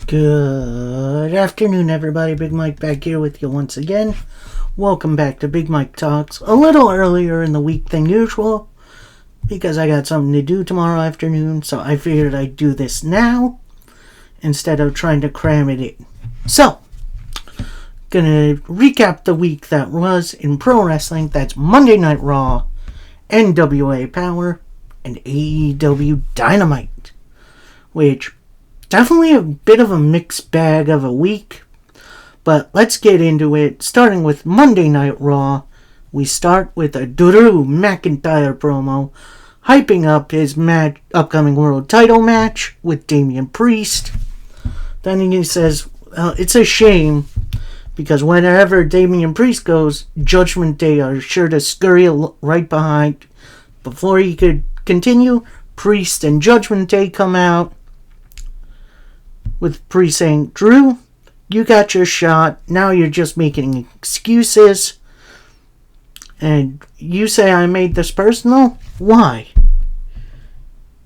Good afternoon, everybody. Big Mike back here with you once again. Welcome back to Big Mike Talks. A little earlier in the week than usual because I got something to do tomorrow afternoon, so I figured I'd do this now instead of trying to cram it in. So, gonna recap the week that was in pro wrestling. That's Monday Night Raw, NWA Power, and AEW Dynamite, which definitely a bit of a mixed bag of a week, but let's get into it. Starting with Monday Night Raw, we start with a Drew McIntyre promo hyping up his upcoming world title match with Damian Priest. Then he says, it's a shame because whenever Damian Priest goes, Judgment Day are sure to scurry right behind. Before he could continue, Priest and Judgment Day come out, with Priest saying, Drew, you got your shot. Now you're just making excuses. And you say I made this personal? Why?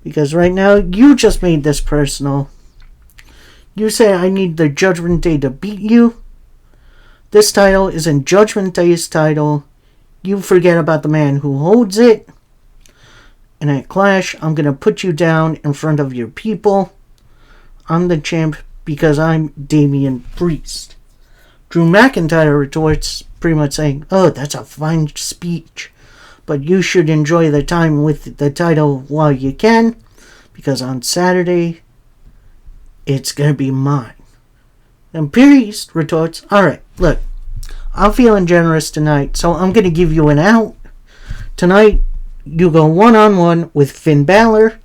Because right now, you just made this personal. You say I need the Judgment Day to beat you. This title isn't Judgment Day's title. You forget about the man who holds it. And at Clash, I'm going to put you down in front of your people. I'm the champ because I'm Damian Priest. Drew McIntyre retorts, pretty much saying, oh, that's a fine speech, but you should enjoy the time with the title while you can, because on Saturday, it's going to be mine. And Priest retorts, alright, look, I'm feeling generous tonight, so I'm going to give you an out. Tonight, you go one-on-one with Finn Balor,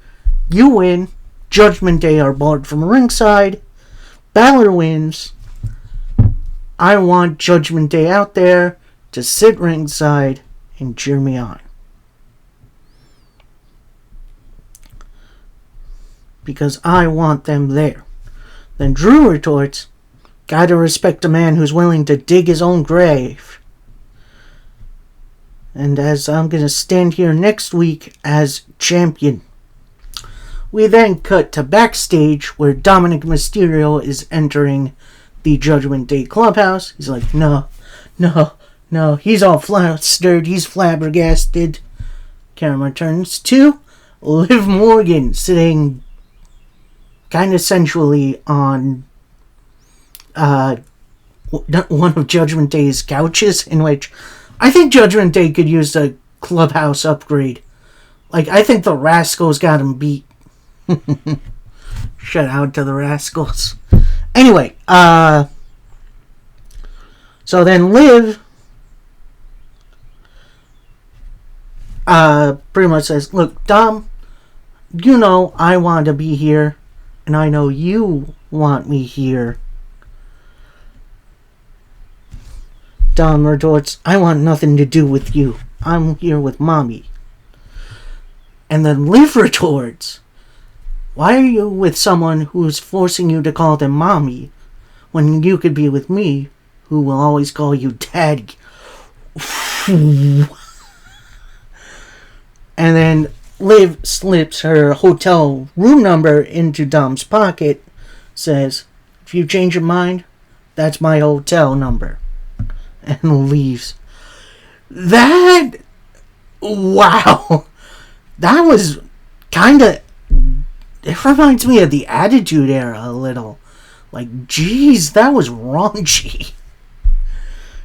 you win. Judgment Day are barred from ringside. Balor wins. I want Judgment Day out there to sit ringside and cheer me on. Because I want them there. Then Drew retorts, gotta respect a man who's willing to dig his own grave. And as I'm gonna stand here next week as champion. We then cut to backstage where Dominic Mysterio is entering the Judgment Day clubhouse. He's like, no. He's all flustered. He's flabbergasted. Camera turns to Liv Morgan sitting kind of sensually on one of Judgment Day's couches, in which I think Judgment Day could use a clubhouse upgrade. Like, I think the Rascals got him beat. Shout out to the Rascals. Anyway, so then Liv pretty much says, look, Dom, you know I want to be here, and I know you want me here. Dom retorts, I want nothing to do with you. I'm here with Mommy. And then Liv retorts, why are you with someone who's forcing you to call them Mommy when you could be with me, who will always call you Daddy? And then Liv slips her hotel room number into Dom's pocket, says, if you change your mind, that's my hotel number, and leaves. Wow. That was kind of... It reminds me of the Attitude Era a little. Like, geez, that was raunchy.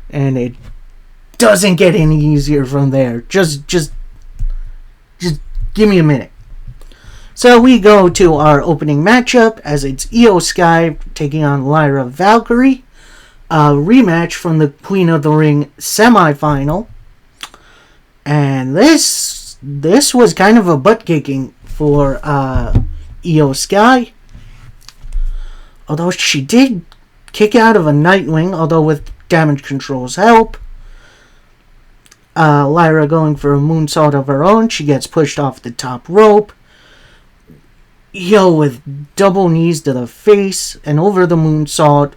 And it doesn't get any easier from there. Just give me a minute. So we go to our opening matchup as it's Io Sky taking on Lyra Valkyrie. A rematch from the Queen of the Ring semifinal. And this was kind of a butt kicking for Io Sky. Although she did kick out of a Nightwing, although with Damage Control's help. Lyra going for a moonsault of her own. She gets pushed off the top rope. Io with double knees to the face and over the moonsault.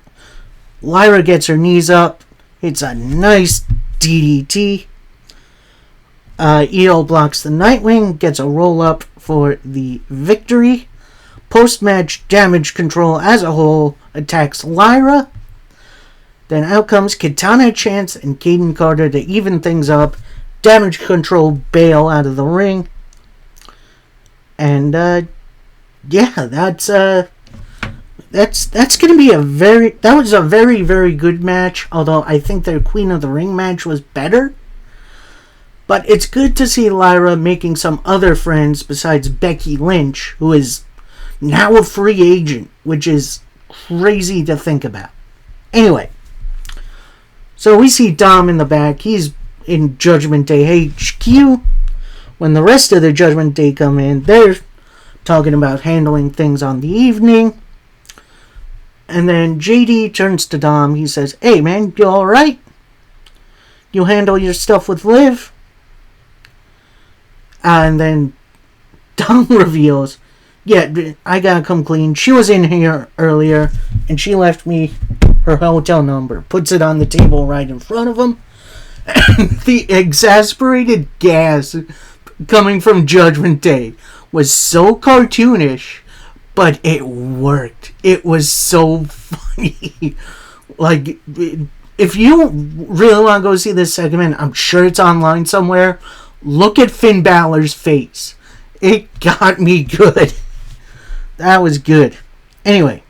Lyra gets her knees up. It's a nice DDT. Io blocks the Nightwing, gets a roll-up for the victory. Post-match Damage Control as a whole attacks Lyra. Then out comes Kitana Chance and Kayden Carter to even things up. Damage Control bail out of the ring. And, yeah, that's going to be that was a very, very good match. Although I think their Queen of the Ring match was better. But it's good to see Lyra making some other friends besides Becky Lynch, who is now a free agent, which is crazy to think about. Anyway, so we see Dom in the back. He's in Judgment Day HQ. When the rest of the Judgment Day come in, they're talking about handling things on the evening. And then JD turns to Dom. He says, "Hey man, you alright? You handle your stuff with Liv?" And then Dom reveals, "Yeah, I gotta come clean. She was in here earlier, and she left me her hotel number." Puts it on the table right in front of him. And the exasperated gas coming from Judgment Day was so cartoonish, but it worked. It was so funny. Like, if you really want to go see this segment, I'm sure it's online somewhere. Look at Finn Balor's face. It got me good. That was good. Anyway.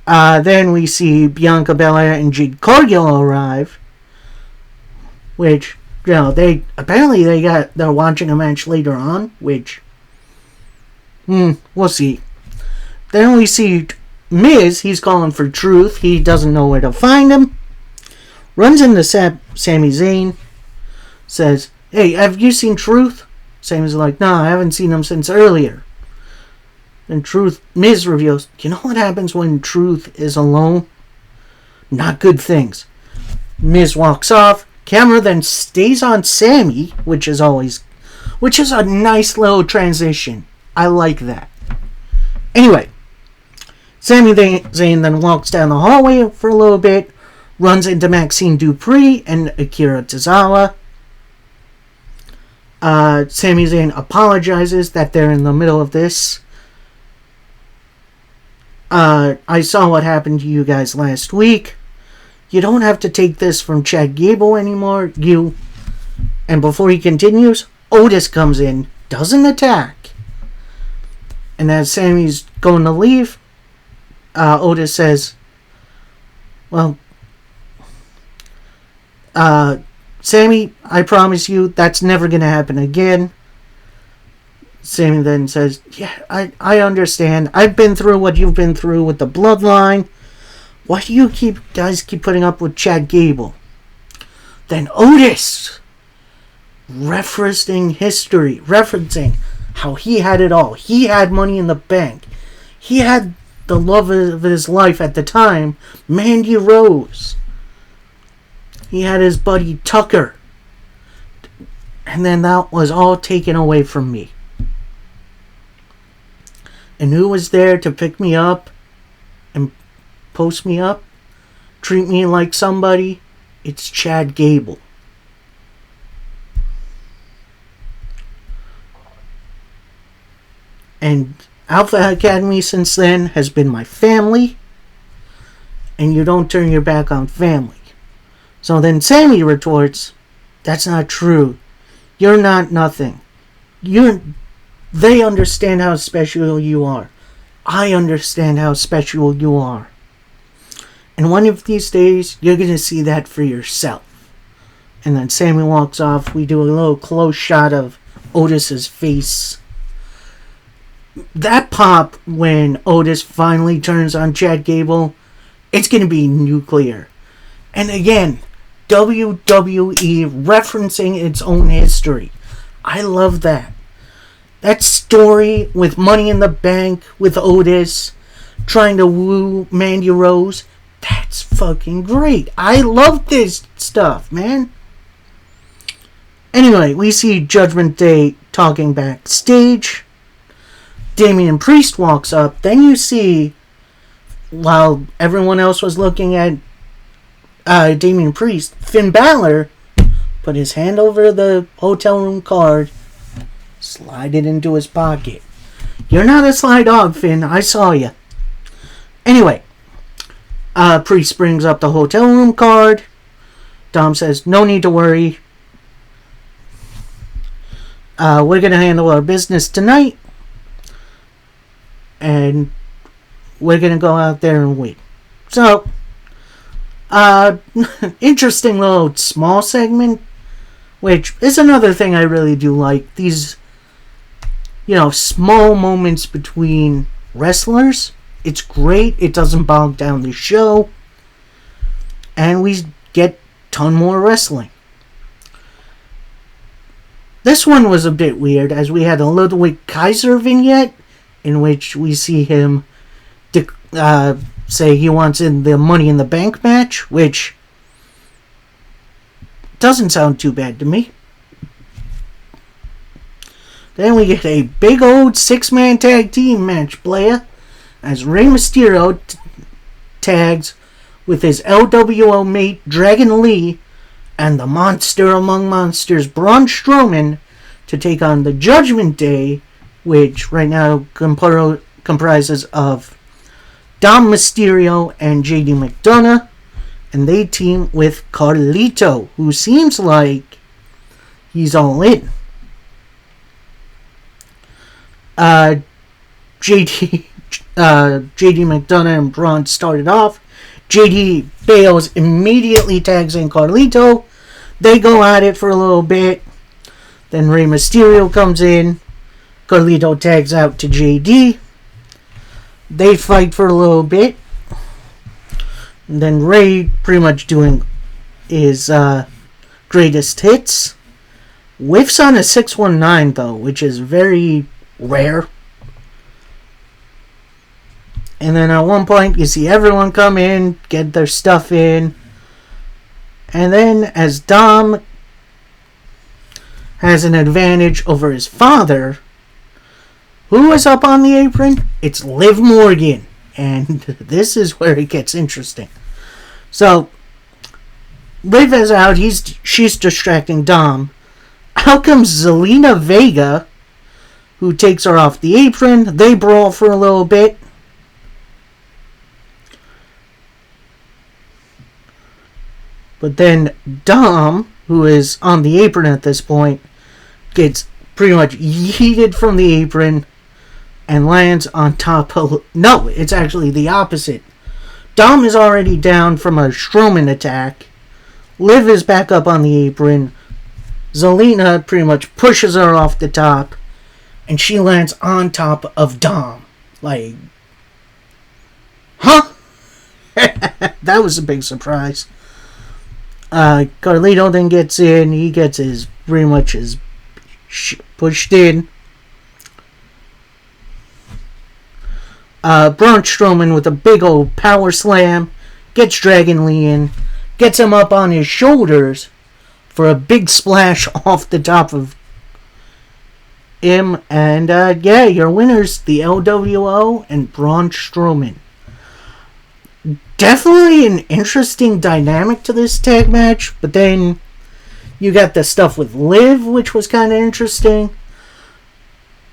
Then we see Bianca Belair and Jade Cargill arrive. Which, you know, they're watching a match later on. Which, we'll see. Then we see Miz. He's calling for Truth. He doesn't know where to find him. Runs into Sami Zayn. Says, "Hey, have you seen Truth?" Sami's like, "No, I haven't seen him since earlier." And Miz reveals, "You know what happens when Truth is alone? Not good things." Miz walks off. Camera then stays on Sami, which is a nice little transition. I like that. Anyway, Sami Zayn then walks down the hallway for a little bit, runs into Maxine Dupree and Akira Tozawa. Sami Zayn apologizes that they're in the middle of this. I saw what happened to you guys last week. You don't have to take this from Chad Gable anymore. And before he continues, Otis comes in, doesn't attack. And as Sami's going to leave, Otis says, "Well, Sami, I promise you that's never going to happen again." Sami then says, "Yeah, I understand. I've been through what you've been through with the bloodline. Why do you guys keep putting up with Chad Gable?" Then Otis, referencing how he had it all. He had Money in the Bank. He had the love of his life at the time, Mandy Rose. He had his buddy Tucker. And then that was all taken away from me. And who was there to pick me up and post me up? Treat me like somebody? It's Chad Gable. And Alpha Academy since then has been my family. And you don't turn your back on family. So then Sami retorts, "That's not true. You're not nothing. They understand how special you are. I understand how special you are. And one of these days, you're going to see that for yourself." And then Sami walks off. We do a little close shot of Otis's face. That pop when Otis finally turns on Chad Gable, it's going to be nuclear. And again, WWE referencing its own history. I love that. That story with Money in the Bank, with Otis trying to woo Mandy Rose, that's fucking great. I love this stuff, man. Anyway, we see Judgment Day talking backstage. Damian Priest walks up. Then you see, while everyone else was looking at Damian Priest, Finn Balor put his hand over the hotel room card, slide it into his pocket. "You're not a sly dog, Finn. I saw you." Anyway, Priest brings up the hotel room card. Dom says, no need to worry. We're going to handle our business tonight. And we're going to go out there and win. So, interesting little small segment, which is another thing I really do like. These, small moments between wrestlers. It's great. It doesn't bog down the show. And we get a ton more wrestling. This one was a bit weird, as we had a Ludwig Kaiser vignette in which we see him say he wants in the Money in the Bank match, which doesn't sound too bad to me. Then we get a big old 6-man tag team match, playa, as Rey Mysterio tags with his LWO mate Dragon Lee and the monster among monsters Braun Strowman to take on the Judgment Day, which right now comprises of Dom Mysterio and JD McDonough, and they team with Carlito, who seems like he's all in. JD McDonough and Braun started off. JD bails, immediately tags in Carlito. They go at it for a little bit. Then Rey Mysterio comes in. Carlito tags out to JD. They fight for a little bit. And then Rey pretty much doing his greatest hits. Whiffs on a 619 though, which is very rare. And then at one point you see everyone come in, get their stuff in. And then as Dom has an advantage over his father, who is up on the apron? It's Liv Morgan. And this is where it gets interesting. So, Liv is out. She's distracting Dom. Out comes Zelina Vega, who takes her off the apron. They brawl for a little bit. But then Dom, who is on the apron at this point, gets pretty much yeeted from the apron and lands on top of... No, it's actually the opposite. Dom is already down from a Strowman attack. Liv is back up on the apron. Zelina pretty much pushes her off the top, and she lands on top of Dom. Like, huh? That was a big surprise. Carlito then gets in. He gets pretty much pushed in. Braun Strowman with a big old power slam gets Dragon Lee in, gets him up on his shoulders for a big splash off the top of him. And your winners, the LWO and Braun Strowman. Definitely an interesting dynamic to this tag match, but then you got the stuff with Liv, which was kind of interesting.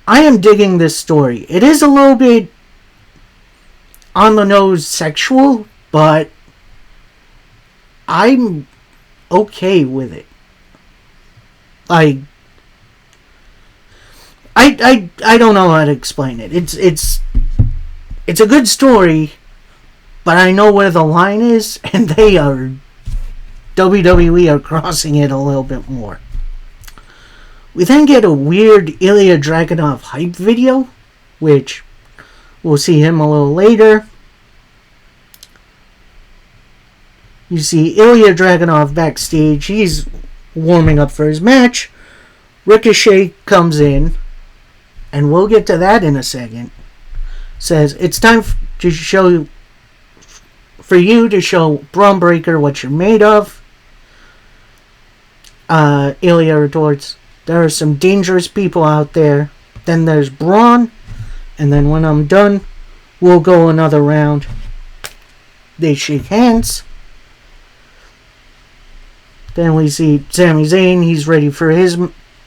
I am digging this story. It is a little bit on the nose sexual, but I'm okay with it. Like, I don't know how to explain it. It's a good story, but I know where the line is, and WWE are crossing it a little bit more. We then get a weird Ilya Dragunov hype video, which we'll see him a little later. You see Ilya Dragunov backstage. He's warming up for his match. Ricochet comes in, and we'll get to that in a second. Says, it's time for you to show Braun Breaker what you're made of. Ilya retorts, there are some dangerous people out there. Then there's Braun. And then when I'm done, we'll go another round. They shake hands. Then we see Sami Zayn. He's ready for his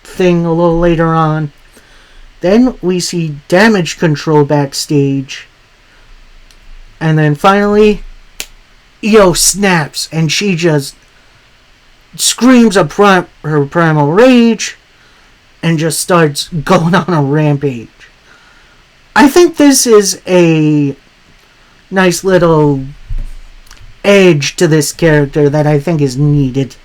thing a little later on. Then we see Damage Control backstage. And then finally, Io snaps and she just screams her primal rage and just starts going on a rampage. I think this is a nice little edge to this character that I think is needed.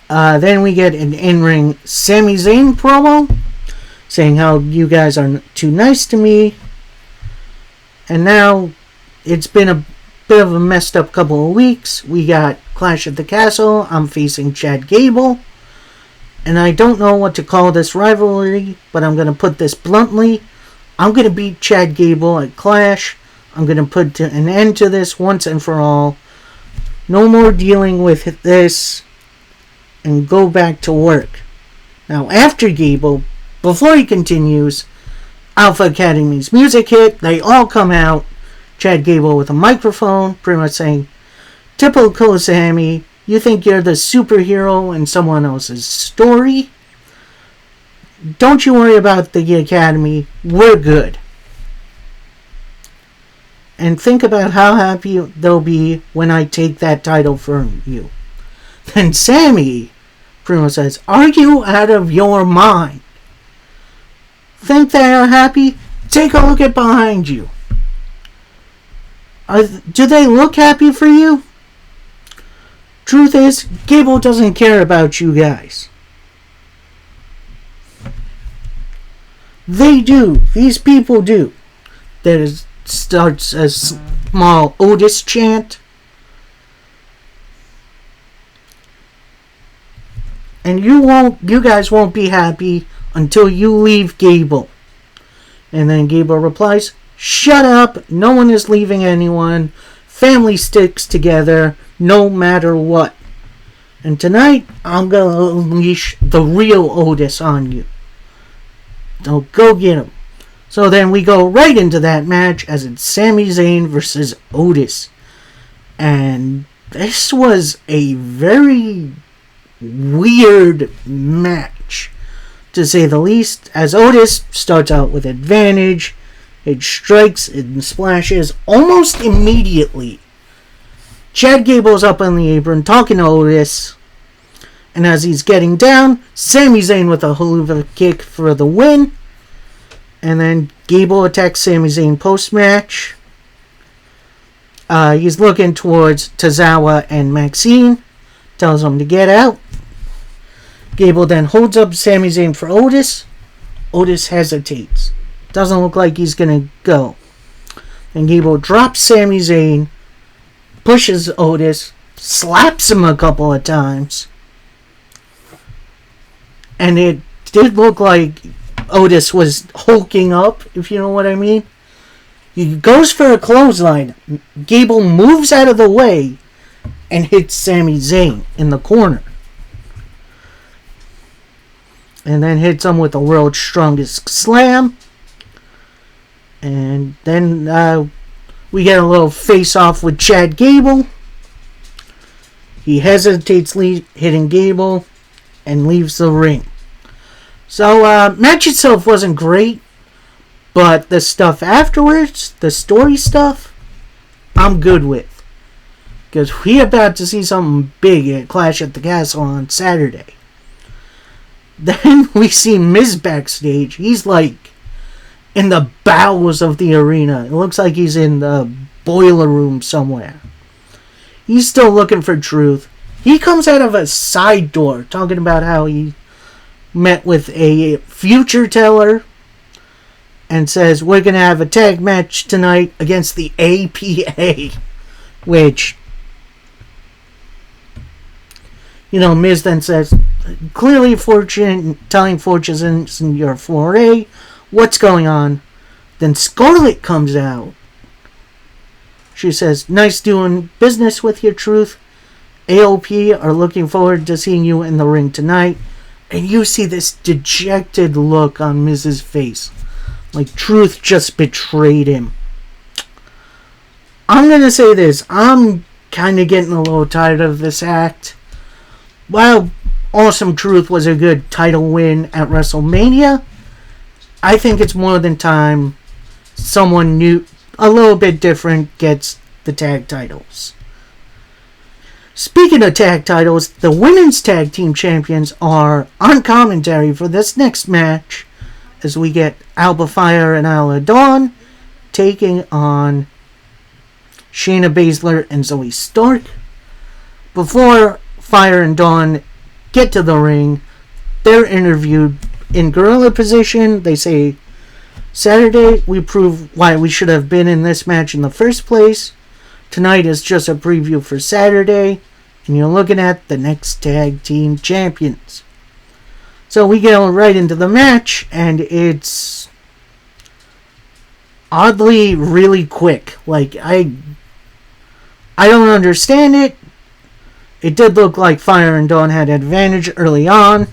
Then we get an in-ring Sami Zayn promo saying how you guys are too nice to me. And now it's been a bit of a messed up couple of weeks. We got Clash at the Castle. I'm facing Chad Gable. And I don't know what to call this rivalry, but I'm going to put this bluntly. I'm going to beat Chad Gable at Clash. I'm going to put an end to this once and for all. No more dealing with this. And go back to work. Now, after Gable, before he continues, Alpha Academy's music hit. They all come out. Chad Gable with a microphone, pretty much saying, "Typical Sami, you think you're the superhero in someone else's story? Don't you worry about the Academy. We're good. And think about how happy they'll be when I take that title from you." Then Sami pretty much says, "Are you out of your mind? Think they are happy? Take a look at behind you. Do they look happy for you? Truth is, Gable doesn't care about you guys. They do. These people do." There starts a small Otis chant. "And you guys won't be happy until you leave Gable." And then Gable replies, "Shut up, no one is leaving anyone. Family sticks together, no matter what. And tonight, I'm going to unleash the real Otis on you. So go get him." So then we go right into that match as it's Sami Zayn versus Otis. And this was a very weird match, to say the least, as Otis starts out with advantage. It strikes and splashes almost immediately. Chad Gable's up on the apron talking to Otis, and as he's getting down, Sami Zayn with a haluva kick for the win. And then Gable attacks Sami Zayn post-match. He's looking towards Tozawa and Maxine, tells him to get out. Gable then holds up Sami Zayn for Otis. Otis hesitates. Doesn't look like he's going to go. And Gable drops Sami Zayn, pushes Otis, slaps him a couple of times. And it did look like Otis was hulking up, if you know what I mean. He goes for a clothesline. Gable moves out of the way and hits Sami Zayn in the corner. And then hits him with the world's strongest slam. And then we get a little face-off with Chad Gable. He hesitates hitting Gable and leaves the ring. So, match itself wasn't great, but the stuff afterwards, the story stuff, I'm good with. Because we're about to see something big at Clash at the Castle on Saturday. Then we see Miz backstage. He's like in the bowels of the arena. It looks like he's in the boiler room somewhere. He's still looking for truth. He comes out of a side door talking about how he met with a future teller and says, "We're going to have a tag match tonight against the APA." Which, Miz then says, "Clearly telling fortunes in your foray. What's going on?" Then Scarlett comes out. She says, "Nice doing business with your truth. AOP are looking forward to seeing you in the ring tonight." And you see this dejected look on Miz's face. Like truth just betrayed him. I'm going to say this. I'm kind of getting a little tired of this act. While Awesome Truth was a good title win at WrestleMania, I think it's more than time someone new, a little bit different, gets the tag titles. Speaking of tag titles, the women's tag team champions are on commentary for this next match, as we get Alba Fire and Isla Dawn taking on Shayna Baszler and Zoe Stark. Before Fire and Dawn get to the ring, they're interviewed in gorilla position. They say, Saturday, we prove why we should have been in this match in the first place. Tonight is just a preview for Saturday, and you're looking at the next tag team champions. So we go right into the match, and it's oddly really quick. Like, I don't understand it. It did look like Fire and Dawn had advantage early on.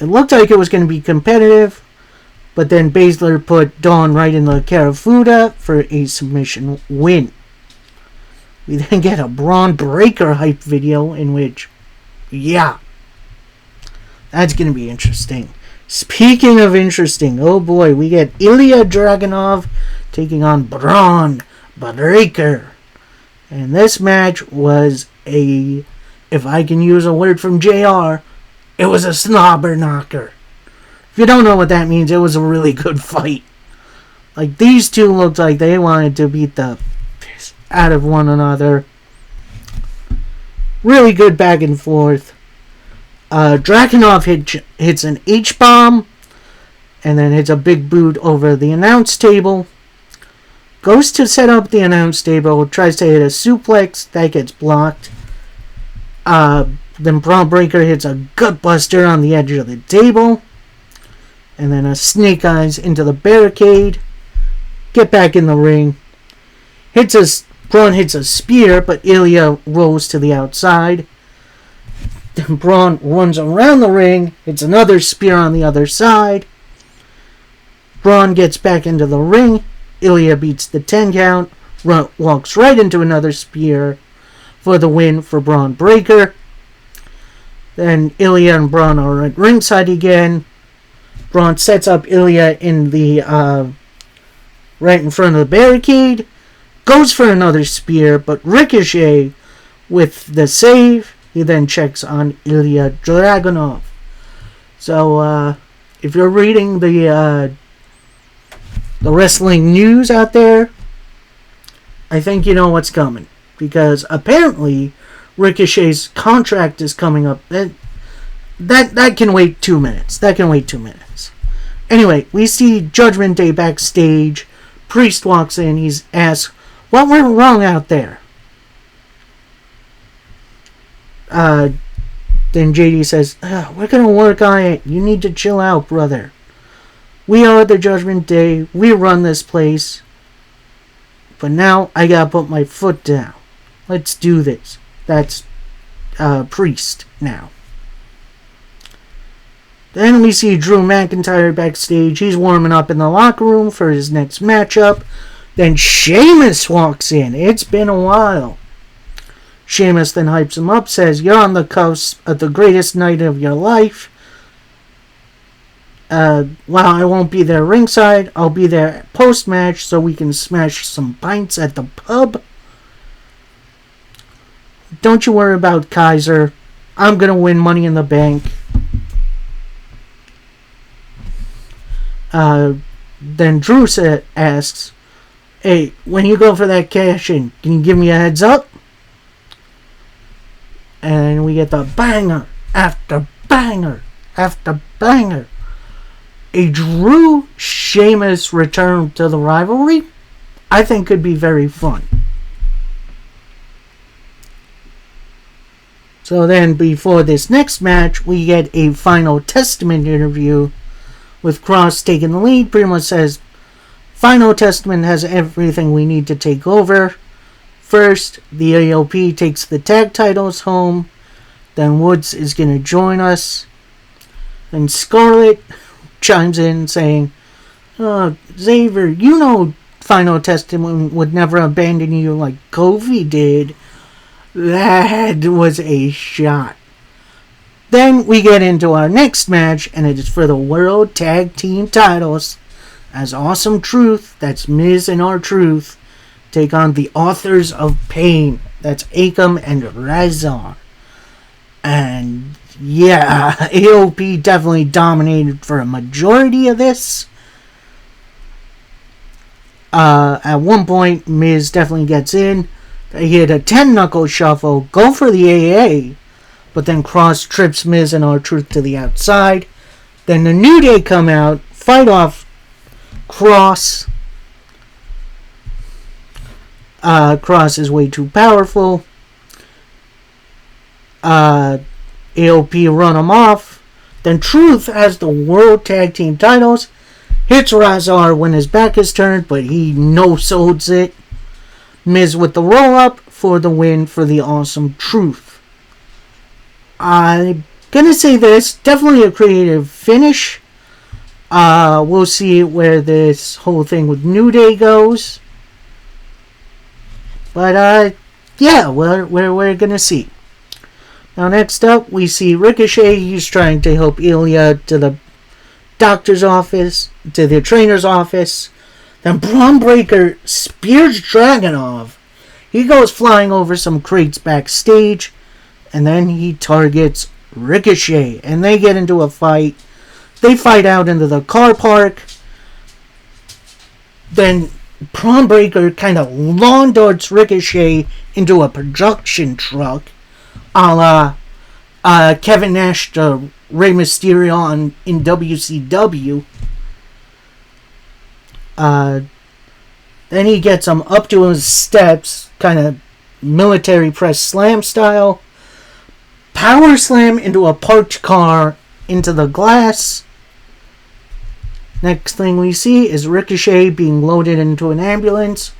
It looked like it was going to be competitive, but then Baszler put Dawn right in the Karafuda for a submission win. We then get a Braun Breaker hype video in which, that's going to be interesting. Speaking of interesting, oh boy, we get Ilya Dragunov taking on Braun Breaker. And this match was if I can use a word from JR, it was a slobber knocker. If you don't know what that means, it was a really good fight. Like, these two looked like they wanted to beat the piss out of one another. Really good back and forth. Dragunov hits an H-bomb, and then hits a big boot over the announce table. Goes to set up the announce table, tries to hit a suplex, that gets blocked. Then Braun Breaker hits a gutbuster on the edge of the table. And then a snake eyes into the barricade. Get back in the ring. Braun hits a spear, but Ilya rolls to the outside. Then Braun runs around the ring, hits another spear on the other side. Braun gets back into the ring. Ilya beats the 10 count, walks right into another spear for the win for Braun Breaker. Then Ilya and Braun are at ringside again. Braun sets up Ilya in the right in front of the barricade. Goes for another spear, but Ricochet with the save. He then checks on Ilya Dragunov. So, if you're reading the wrestling news out there, I think you know what's coming. Because apparently, Ricochet's contract is coming up. That can wait 2 minutes. Anyway, we see Judgment Day backstage. Priest walks in. He's asked, what went wrong out there? Then JD says, we're going to work on it. You need to chill out, brother. We are the Judgment Day. We run this place. But now I got to put my foot down. Let's do this. That's Priest now. Then we see Drew McIntyre backstage. He's warming up in the locker room for his next matchup. Then Sheamus walks in. It's been a while. Sheamus then hypes him up, says, you're on the cusp of the greatest night of your life. While I won't be there ringside, I'll be there post-match so we can smash some pints at the pub. Don't you worry about Kaiser. I'm going to win Money in the Bank. Then Drew asks, hey, when you go for that cash-in, can you give me a heads up? And we get the banger after banger after banger. A Drew Sheamus return to the rivalry, I think could be very fun. So then, before this next match, we get a Final Testament interview with Cross taking the lead. Pretty much says, Final Testament has everything we need to take over. First, the AOP takes the tag titles home. Then Woods is going to join us. Then Scarlett chimes in saying, Xavier, you know Final Testament would never abandon you like Kofi did. That was a shot. Then we get into our next match, and it is for the World Tag Team titles. as Awesome Truth, that's Miz and R-Truth, take on the Authors of Pain, that's Akam and Razor. And yeah, AOP definitely dominated for a majority of this. At one point, Miz definitely gets in. They hit a 10-knuckle shuffle, go for the AA, but then Cross trips Miz and R-Truth to the outside. Then the New Day come out, fight off Cross. Cross is way too powerful. AOP run him off. Then Truth has the World Tag Team titles. Hits Razor when his back is turned, but he no-solds it. Miz with the roll-up for the win for the Awesome Truth. I'm gonna say this, definitely a creative finish. We'll see where this whole thing with New Day goes. But, yeah, we're gonna see. Now, next up, we see Ricochet. He's trying to help Ilya to the doctor's office, to the trainer's office. Then Braun Breaker spears Dragunov. He goes flying over some crates backstage, and then he targets Ricochet, and they get into a fight. They fight out into the car park. Then Braun Breaker kind of lawn darts Ricochet into a production truck, a la Kevin Nash to Rey Mysterio in WCW. Then he gets him up to his steps, kind of military press slam style. Power slam into a parked car into the glass. Next thing we see is Ricochet being loaded into an ambulance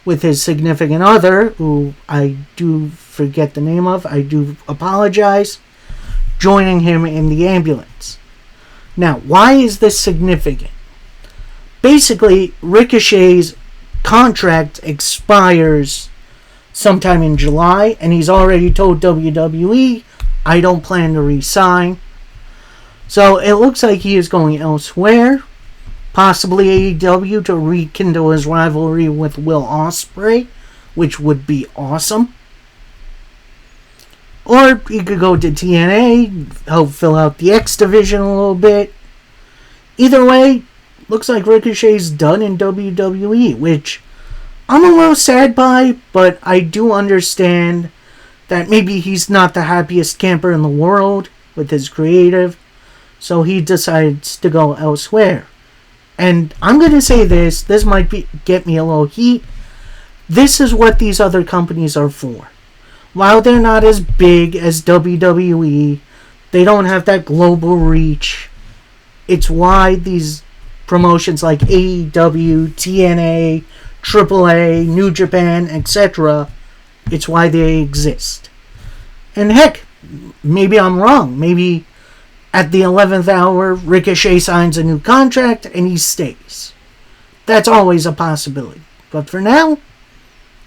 with his significant other, who I do forget the name of, I do apologize, joining him in the ambulance. Now, why is this significant? Basically, Ricochet's contract expires sometime in July, and he's already told WWE, I don't plan to re-sign. So it looks like he is going elsewhere, possibly AEW, to rekindle his rivalry with Will Ospreay, which would be awesome. Or he could go to TNA, help fill out the X division a little bit. Either way, looks like Ricochet's done in WWE, which I'm a little sad by, but I do understand that maybe he's not the happiest camper in the world with his creative, so he decides to go elsewhere. And I'm going to say this might get me a little heat. This is what these other companies are for. While they're not as big as WWE, they don't have that global reach. It's why these promotions like AEW, TNA, AAA, New Japan, etc., it's why they exist. And heck, maybe I'm wrong. Maybe at the 11th hour, Ricochet signs a new contract and he stays. That's always a possibility. But for now,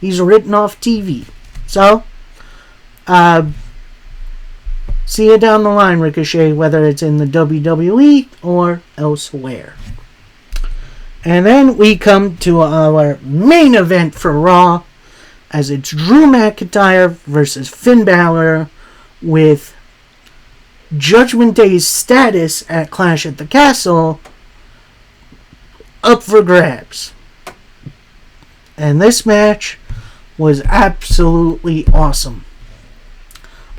he's written off TV. So, see you down the line, Ricochet, whether it's in the WWE or elsewhere. And then we come to our main event for Raw, as it's Drew McIntyre versus Finn Balor, with Judgment Day's status at Clash at the Castle up for grabs. And this match was absolutely awesome.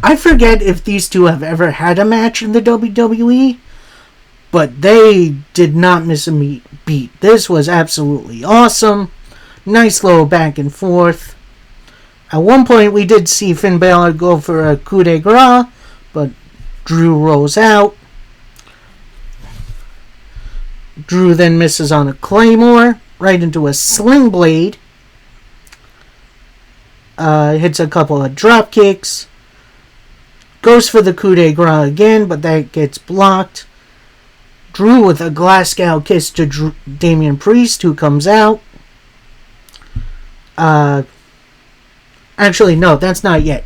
I forget if these two have ever had a match in the WWE, but they did not miss a beat. This was absolutely awesome. Nice little back and forth. At one point, we did see Finn Balor go for a coup de grace, but Drew rolls out. Drew then misses on a Claymore, right into a Sling Blade. Hits a couple of drop kicks. Goes for the coup de grace again, but that gets blocked. Drew with a Glasgow kiss to Damian Priest, who comes out. Actually, no, that's not yet.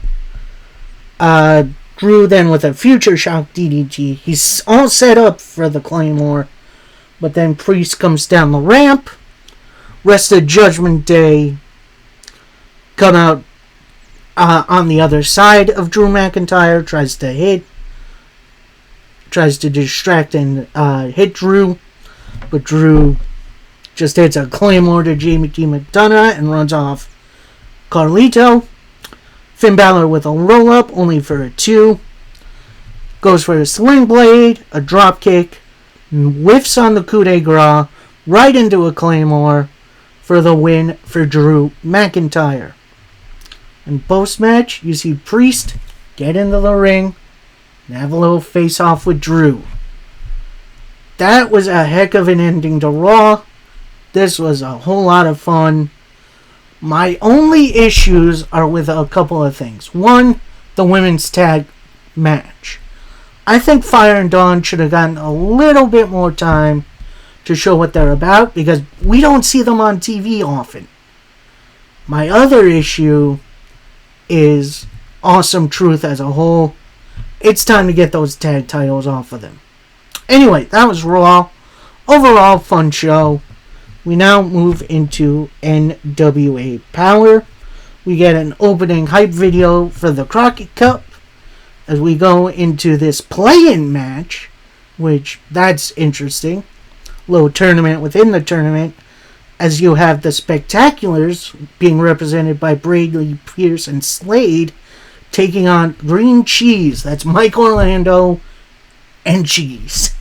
Drew then with a Future Shock DDT. He's all set up for the Claymore, But then Priest comes down the ramp. Rest of Judgment Day come out on the other side of Drew McIntyre. Tries to distract and hit Drew. But Drew just hits a Claymore to Jamie T. McDonough and runs off Carlito. Finn Balor with a roll-up, only for a 2. Goes for a sling blade, a drop kick, whiffs on the coup de grace, right into a Claymore for the win for Drew McIntyre. And post-match, you see Priest get into the ring and have a little face-off with Drew. That was a heck of an ending to Raw. This was a whole lot of fun. My only issues are with a couple of things. One, the women's tag match. I think Fire and Dawn should have gotten a little bit more time to show what they're about, because we don't see them on TV often. My other issue is Awesome Truth as a whole. It's time to get those tag titles off of them. Anyway, that was Raw. Overall, fun show. We now move into NWA Power. We get an opening hype video for the Crockett Cup as we go into this play-in match, which that's interesting. Little tournament within the tournament, as you have the Spectaculars being represented by Bradley Pierce and Slade taking on Green Cheese. That's Mike Orlando and Cheese.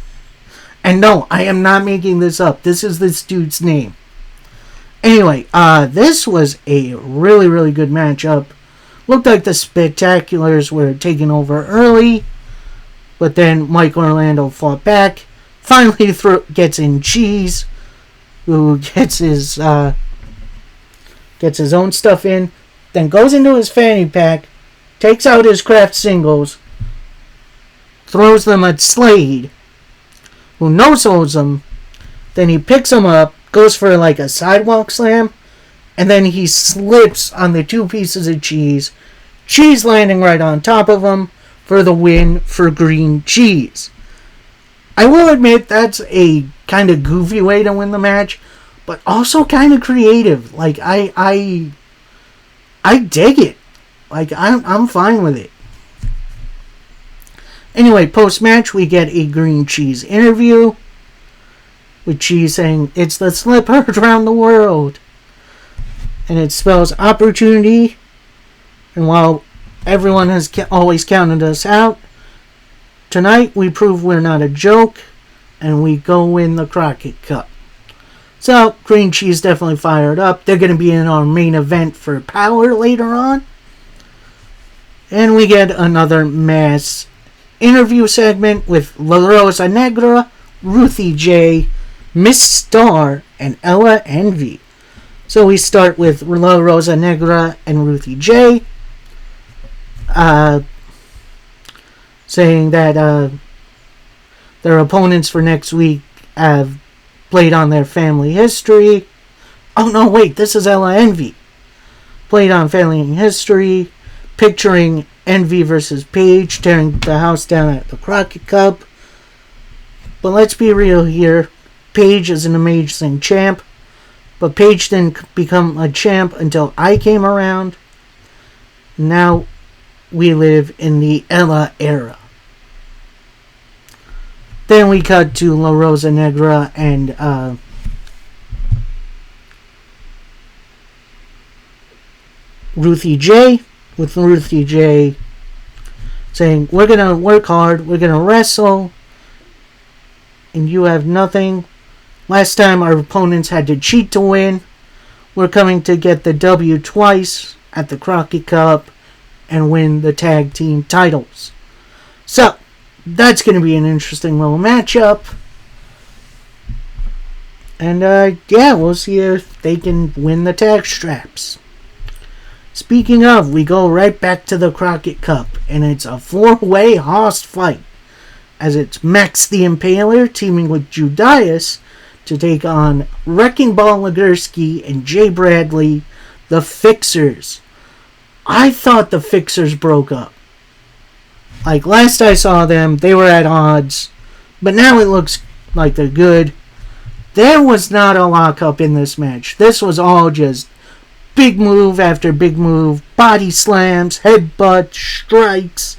And no, I am not making this up. This is this dude's name. Anyway, this was a really, really good matchup. Looked like the Spectaculars were taking over early, but then Mike Orlando fought back. Finally gets in Cheese, who gets his own stuff in, then goes into his fanny pack, takes out his craft singles, throws them at Slade, who no-sells them. Then he picks them up, goes for like a sidewalk slam, and then he slips on the 2 pieces of cheese, Cheese landing right on top of him for the win for Green Cheese. I will admit that's a kind of goofy way to win the match, but also kind of creative. Like I dig it. Like I'm fine with it. Anyway, post-match, we get a Green Cheese interview with Cheese saying, "It's the slipper around the world." And it spells opportunity. And while everyone has always counted us out, tonight we prove we're not a joke, and we go win the Crockett Cup. So, Green Cheese definitely fired up. They're going to be in our main event for Power later on. And we get another mass interview segment with La Rosa Negra, Ruthie J, Miss Star, and Ella Envy. So we start with La Rosa Negra and Ruthie J, saying that their opponents for next week have played on their family history. Oh no, wait, this is Ella Envy. Played on family history, picturing Envy versus Paige tearing the house down at the Crockett Cup. But let's be real here. Paige is an amazing champ, but Paige didn't become a champ until I came around. Now we live in the Ella era. Then we cut to La Rosa Negra and Ruthie J, with Ruthie J saying, "We're going to work hard, we're going to wrestle, and you have nothing. Last time our opponents had to cheat to win. We're coming to get the W twice at the Crockett Cup and win the tag team titles." So, that's going to be an interesting little matchup. And, yeah, we'll see if they can win the tag straps. Speaking of, we go right back to the Crockett Cup, and it's a 4-way hoss fight, as it's Max the Impaler teaming with Judas to take on Wrecking Ball Legursky and Jay Bradley, the Fixers. I thought the Fixers broke up. Like, last I saw them, they were at odds, but now it looks like they're good. There was not a lockup in this match. This was all just big move after big move, body slams, headbutt, strikes,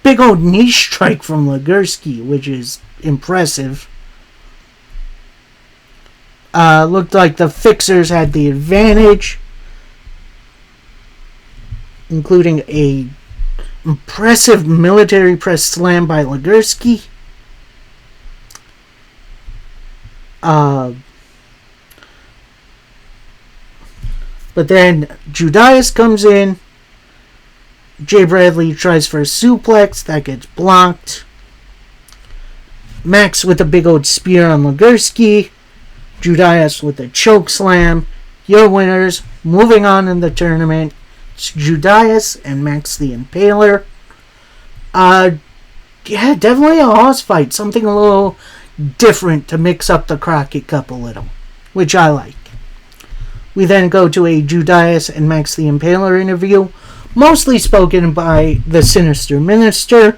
big old knee strike from Legursky, which is impressive. Looked like the Fixers had the advantage, including a impressive military press slam by Legursky. But then Judais comes in. Jay Bradley tries for a suplex. That gets blocked. Max with a big old spear on Legursky. Judais with a choke slam. Your winners. Moving on in the tournament. It's Judais and Max the Impaler. Yeah, definitely a house fight. Something a little different to mix up the Crockett Cup a little, which I like. We then go to a Judais and Max the Impaler interview, mostly spoken by the Sinister Minister,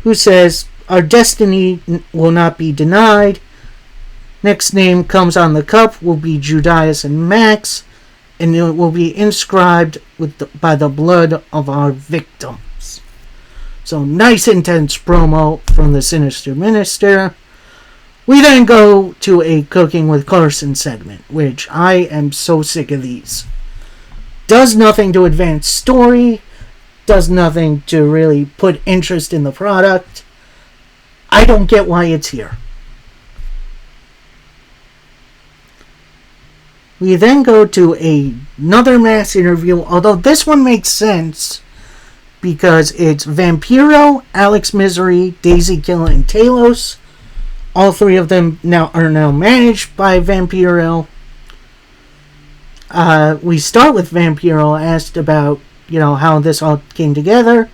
who says, "Our destiny will not be denied. Next name comes on the cup will be Judais and Max, and it will be inscribed by the blood of our victims." So nice intense promo from the Sinister Minister. We then go to a Cooking with Carson segment, which I am so sick of these. Does nothing to advance story, does nothing to really put interest in the product. I don't get why it's here. We then go to another mass interview, although this one makes sense because it's Vampiro, Alex Misery, Daisy Kill, and Talos. All three of them are now managed by Vampiro. We start with Vampiro asked about, how this all came together,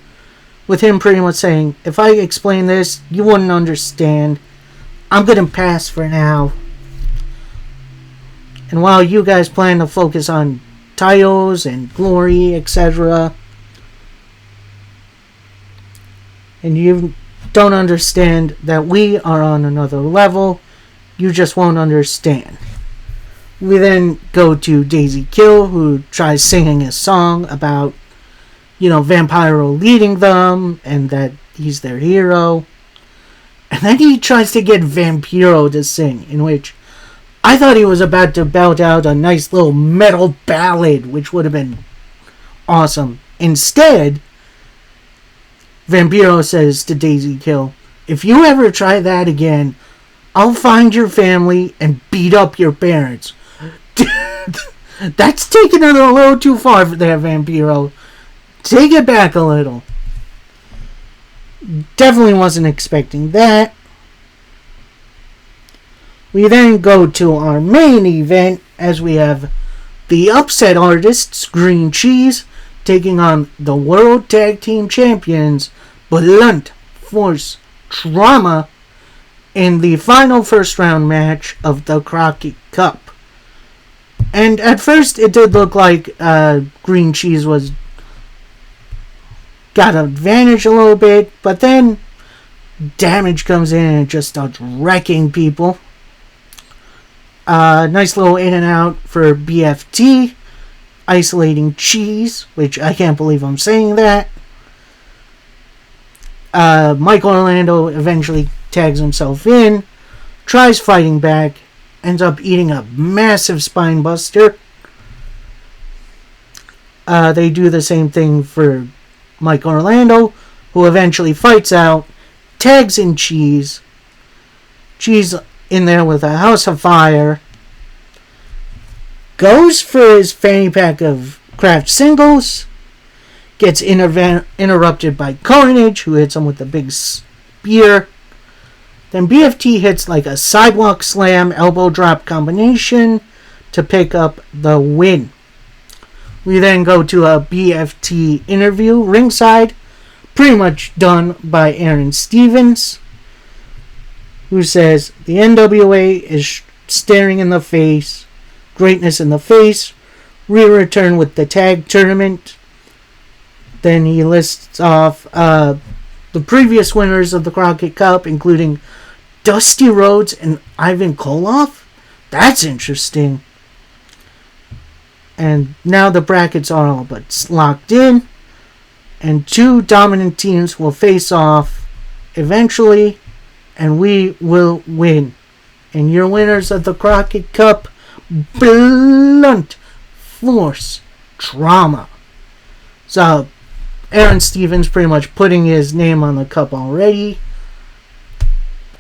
with him pretty much saying, "If I explain this, you wouldn't understand. I'm gonna pass for now. And while you guys plan to focus on titles and glory, etc., and you don't understand that we are on another level, you just won't understand." We then go to Daisy Kill, who tries singing a song about, Vampiro leading them and that he's their hero. And then he tries to get Vampiro to sing, in which I thought he was about to belt out a nice little metal ballad, which would have been awesome. Instead, Vampiro says to Daisy Kill, "If you ever try that again, I'll find your family and beat up your parents." That's taking it a little too far for that, Vampiro. Take it back a little. Definitely wasn't expecting that. We then go to our main event as we have the upset artists, Green Cheese, taking on the World Tag Team Champions, Blunt Force Trauma, in the final first round match of the Crockett Cup. And at first it did look like Green Cheese got an advantage a little bit, but then Damage comes in and just starts wrecking people. Nice little in and out for BFT, isolating Cheese, which I can't believe I'm saying that. Mike Orlando eventually tags himself in, tries fighting back, ends up eating a massive spine buster. They do the same thing for Mike Orlando, who eventually fights out, tags in Cheese. Cheese in there with a House of Fire. Goes for his fanny pack of Kraft singles. Gets interrupted by Carnage, who hits him with a big spear. Then BFT hits like a sidewalk slam, elbow drop combination to pick up the win. We then go to a BFT interview ringside, pretty much done by Aaron Stevens, who says the NWA is staring in the face, greatness in the face. We return with the tag tournament. Then he lists off the previous winners of the Crockett Cup, including Dusty Rhodes and Ivan Koloff? That's interesting. And now the brackets are all but locked in. And 2 dominant teams will face off eventually. And we will win. And your winners of the Crockett Cup, Blunt Force Trauma. So, Aaron Stevens pretty much putting his name on the cup already.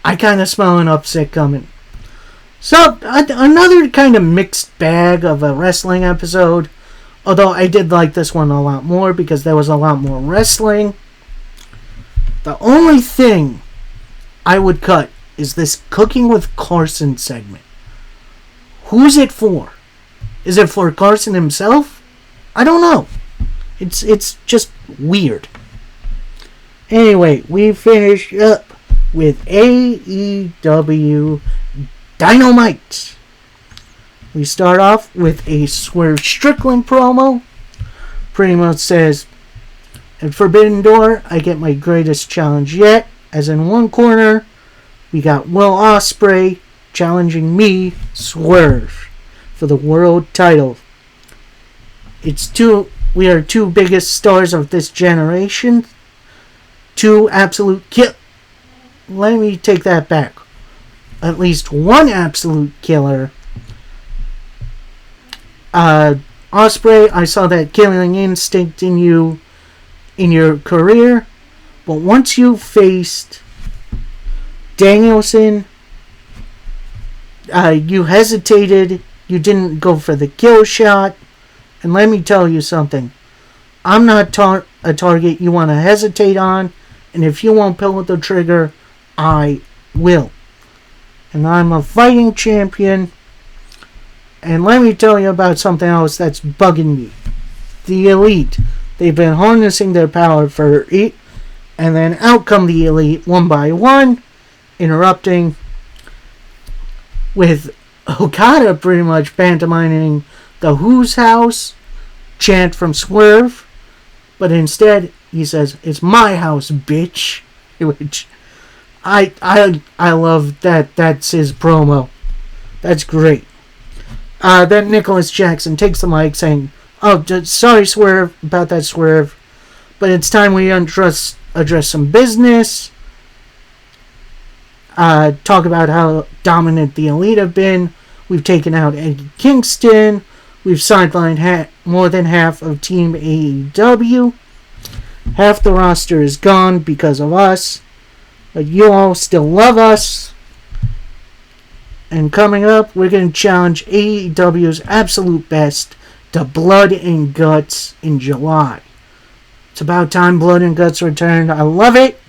I kind of smell an upset coming. So, another kind of mixed bag of a wrestling episode. Although I did like this one a lot more because there was a lot more wrestling. The only thing I would cut is this Cooking with Carson segment. Who's it for? Is it for Carson himself? I don't know. It's just weird. Anyway, we finish up with AEW Dynamite. We start off with a Swerve Strickland promo. Pretty much says, at Forbidden Door, I get my greatest challenge yet. As in one corner, we got Will Ospreay challenging me, Swerve, for the world title. We are 2 biggest stars of this generation. 2 absolute Let me take that back. At least 1 absolute killer. Ospreay, I saw that killing instinct in you in your career. But once you faced Danielson, you hesitated. You didn't go for the kill shot. And let me tell you something. I'm not a target you want to hesitate on. And if you won't pull the trigger, I will. And I'm a fighting champion. And let me tell you about something else that's bugging me. The Elite. They've been harnessing their power for it. And then out come the Elite one by one. Interrupting. With Okada pretty much pantomiming the Who's House chant from Swerve. But instead, he says, it's my house, bitch. Which I love that. That's his promo. That's great. Then Nicholas Jackson takes the mic saying, oh, sorry, Swerve, about that, Swerve. But it's time we address some business. Talk about how dominant the Elite have been. We've taken out Eddie Kingston. We've sidelined more than half of Team AEW. Half the roster is gone because of us. But you all still love us. And coming up, we're going to challenge AEW's absolute best to Blood and Guts in July. It's about time Blood and Guts returned. I love it.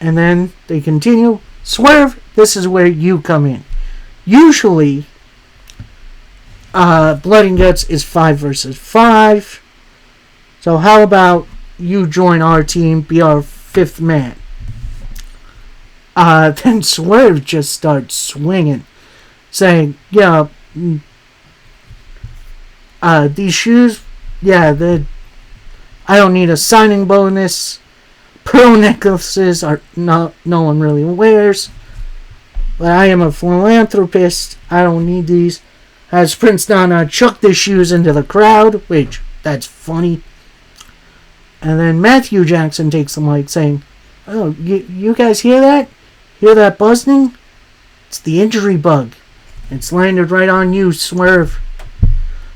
And then they continue. Swerve, this is where you come in. Usually, Blood and Guts is 5 versus 5. So how about you join our team, be our 5th man? Then Swerve just starts swinging, saying, yeah, these shoes, yeah, I don't need a signing bonus. Pearl necklaces are no one really wears. But I am a philanthropist. I don't need these. Has Prince Nana chucked the shoes into the crowd, which, that's funny. And then Matthew Jackson takes the mic saying, oh, you guys hear that? Hear that buzzing? It's the injury bug. It's landed right on you, Swerve.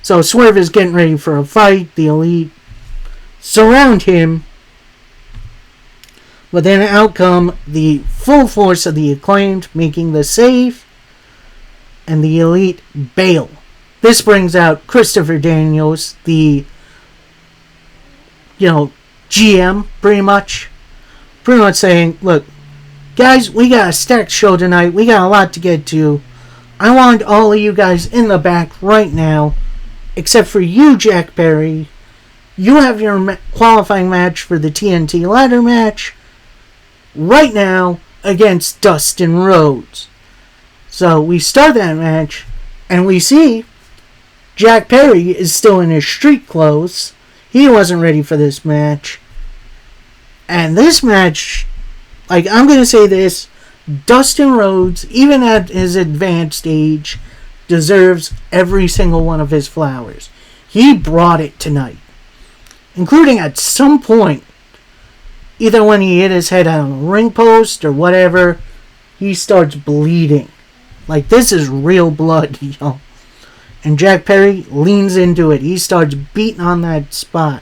So Swerve is getting ready for a fight. The Elite surround him. But then out come the full force of the Acclaimed, making the save. And the Elite bail. This brings out Christopher Daniels, the, GM, pretty much saying, look, guys, we got a stacked show tonight. We got a lot to get to. I want all of you guys in the back right now, except for you, Jack Perry. You have your qualifying match for the TNT ladder match right now against Dustin Rhodes. So we start that match, and we see Jack Perry is still in his street clothes. He wasn't ready for this match. And this match, I'm going to say this, Dustin Rhodes, even at his advanced age, deserves every single one of his flowers. He brought it tonight. Including at some point, either when he hit his head on a ring post or whatever, he starts bleeding. Like, this is real blood, yo. And Jack Perry leans into it. He starts beating on that spot,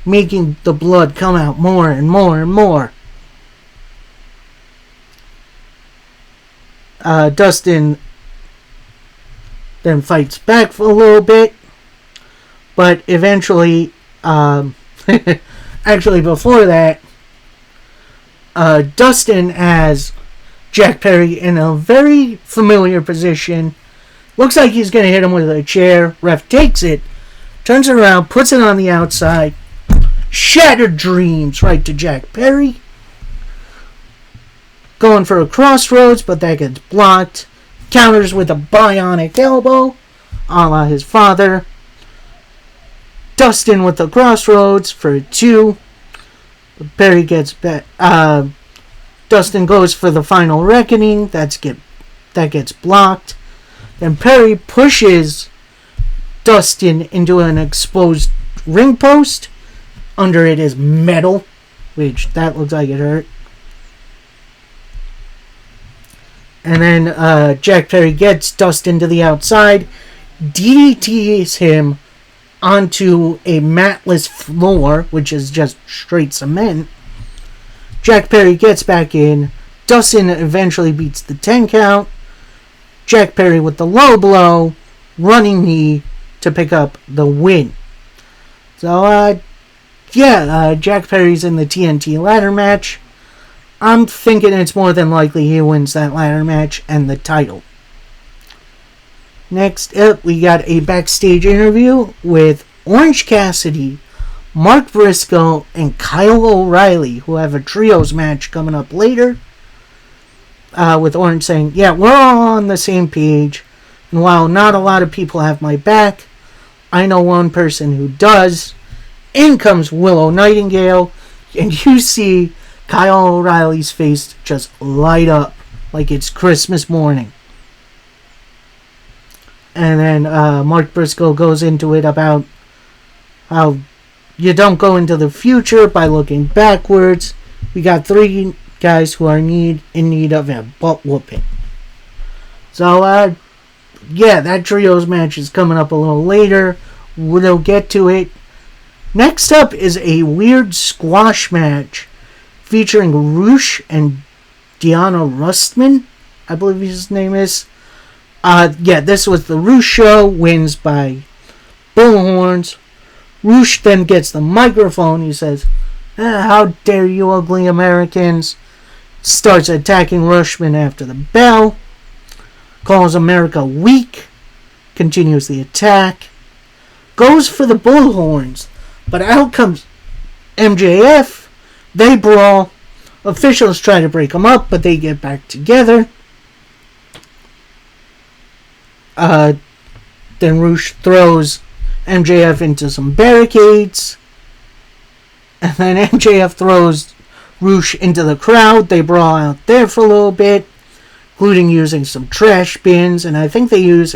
making the blood come out more and more and more. Dustin then fights back for a little bit, but eventually, actually before that, Dustin has Jack Perry in a very familiar position. Looks like he's going to hit him with a chair. Ref takes it, turns it around, puts it on the outside. Shattered dreams right to Jack Perry. Going for a crossroads, but that gets blocked. Counters with a bionic elbow, a la his father. Dustin with the crossroads for a 2. Perry gets back. Dustin goes for the final reckoning. That gets blocked. Then Perry pushes Dustin into an exposed ring post. Under it is metal, which that looks like it hurt. And then Jack Perry gets Dustin to the outside, DDTs him onto a matless floor, which is just straight cement. Jack Perry gets back in. Dustin eventually beats the 10 count. Jack Perry with the low blow, running knee to pick up the win. So, Jack Perry's in the TNT ladder match. I'm thinking it's more than likely he wins that ladder match and the title. Next up, we got a backstage interview with Orange Cassidy, Mark Briscoe, and Kyle O'Reilly, who have a trios match coming up later. With Orange saying, yeah, we're all on the same page. And while not a lot of people have my back, I know one person who does. In comes Willow Nightingale, and you see Kyle O'Reilly's face just light up like it's Christmas morning. And then Mark Briscoe goes into it about how you don't go into the future by looking backwards. We got 3 guys who are in need of a butt whooping. So, that trios match is coming up a little later. We'll get to it. Next up is a weird squash match featuring Rush and Deanna Rustman, I believe his name is. This was the Rush show, wins by bullhorns. Rush then gets the microphone. He says, how dare you ugly Americans. Starts attacking Rushman after the bell. Calls America weak. Continues the attack. Goes for the bullhorns. But out comes MJF. They brawl. Officials try to break them up, but they get back together. Then Rush throws MJF into some barricades. And then MJF throws Rush into the crowd. They brawl out there for a little bit, including using some trash bins. And I think they use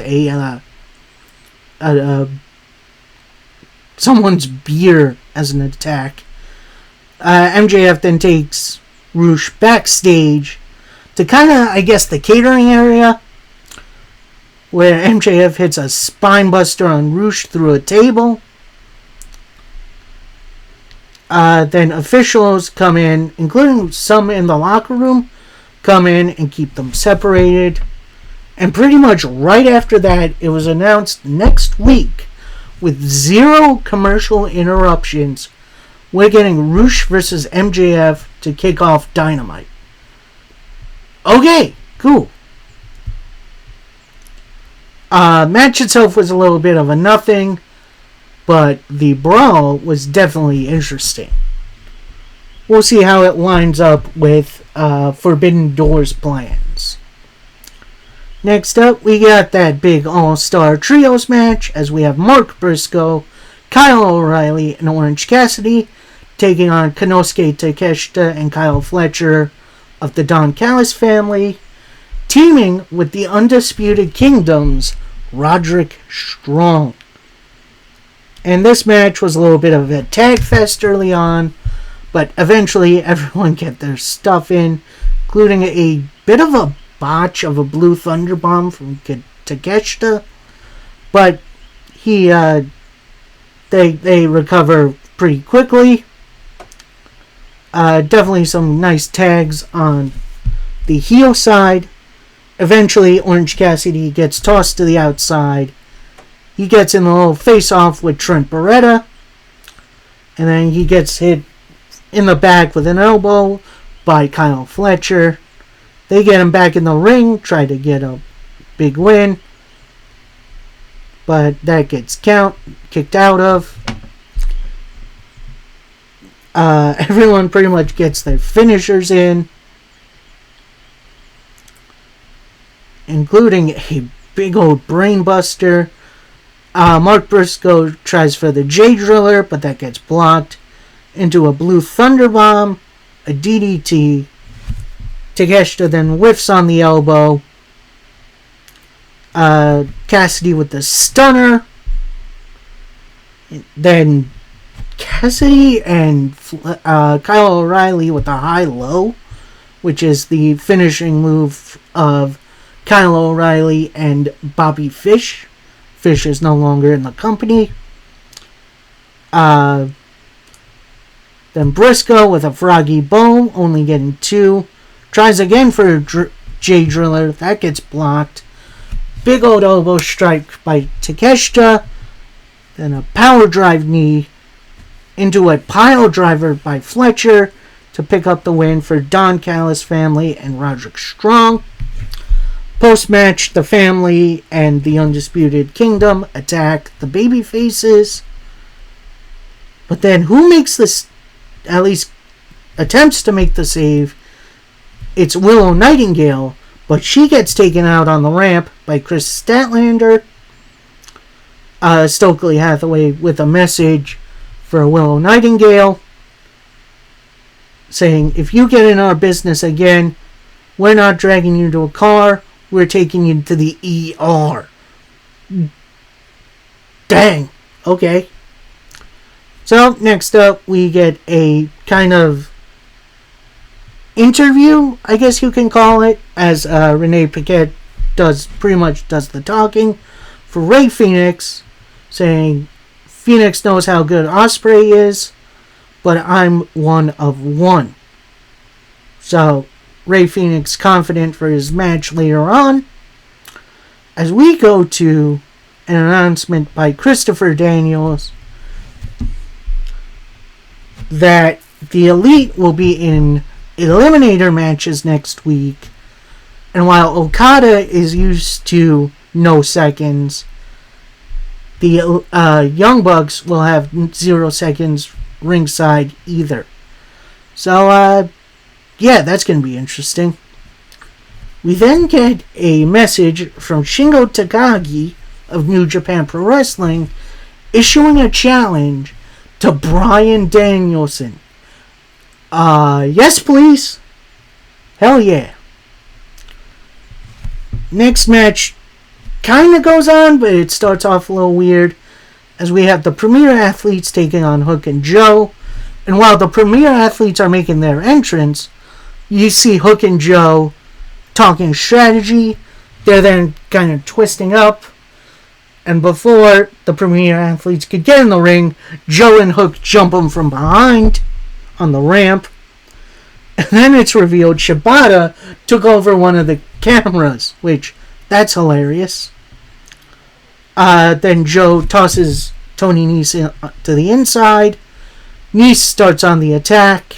someone's beer as an attack. MJF then takes Rush backstage to kind of, I guess, the catering area, where MJF hits a spine buster on Rush through a table. Then officials come in, including some in the locker room, come in and keep them separated. And pretty much right after that, it was announced next week, with 0 commercial interruptions, we're getting Rush versus MJF to kick off Dynamite. Okay, cool. Match itself was a little bit of a nothing, but the brawl was definitely interesting. We'll see how it lines up with Forbidden Doors plans. Next up, we got that big all-star trios match, as we have Mark Briscoe, Kyle O'Reilly, and Orange Cassidy taking on Konosuke Takeshita and Kyle Fletcher, of the Don Callis family, teaming with the Undisputed Kingdom's Roderick Strong. And this match was a little bit of a tag fest early on, but eventually everyone get their stuff in, including a bit of a botch of a Blue Thunder Bomb from Takeshita. But they recover pretty quickly. Definitely some nice tags on the heel side. Eventually, Orange Cassidy gets tossed to the outside. He gets in a little face-off with Trent Beretta. And then he gets hit in the back with an elbow by Kyle Fletcher. They get him back in the ring, try to get a big win. But that gets kicked out of. Everyone pretty much gets their finishers in, including a big old brainbuster. Mark Briscoe tries for the J-Driller, but that gets blocked. Into a Blue Thunder Bomb, a DDT. Takeshita then whiffs on the elbow. Cassidy with the stunner. Then Cassidy and Kyle O'Reilly with the high-low, which is the finishing move of Kyle O'Reilly and Bobby Fish. Fish is no longer in the company. Then Briscoe with a Froggy Bone, only getting 2. Tries again for a J-Driller. That gets blocked. Big old elbow strike by Takeshita. Then a power drive knee into a pile driver by Fletcher to pick up the win for Don Callis family and Roderick Strong. Post-match, the family and the Undisputed Kingdom attack the babyfaces. But then who makes this, at least attempts to make the save? It's Willow Nightingale, but she gets taken out on the ramp by Chris Statlander. Stokely Hathaway with a message for Willow Nightingale, saying, if you get in our business again, we're not dragging you to a car, we're taking you to the ER. Dang. Okay. So, next up, we get a kind of interview, I guess you can call it, as Renee Paquette pretty much does the talking for Rey Fenix, saying Phoenix knows how good Ospreay is, but I'm one of one. So, Rey Fenix confident for his match later on. As we go to an announcement by Christopher Daniels that the Elite will be in Eliminator matches next week. And while Okada is used to no seconds, the Young Bucks will have 0 seconds ringside either. So, yeah, that's going to be interesting. We then get a message from Shingo Takagi of New Japan Pro Wrestling issuing a challenge to Bryan Danielson. Yes, please. Hell yeah. Next match kind of goes on, but it starts off a little weird as we have the Premier Athletes taking on Hook and Joe. And while the Premier Athletes are making their entrance, you see Hook and Joe talking strategy. They're then kind of twisting up. And before the Premier Athletes could get in the ring, Joe and Hook jump them from behind on the ramp. And then it's revealed Shibata took over one of the cameras, which, that's hilarious. Then Joe tosses Tony Nese to the inside. Nese starts on the attack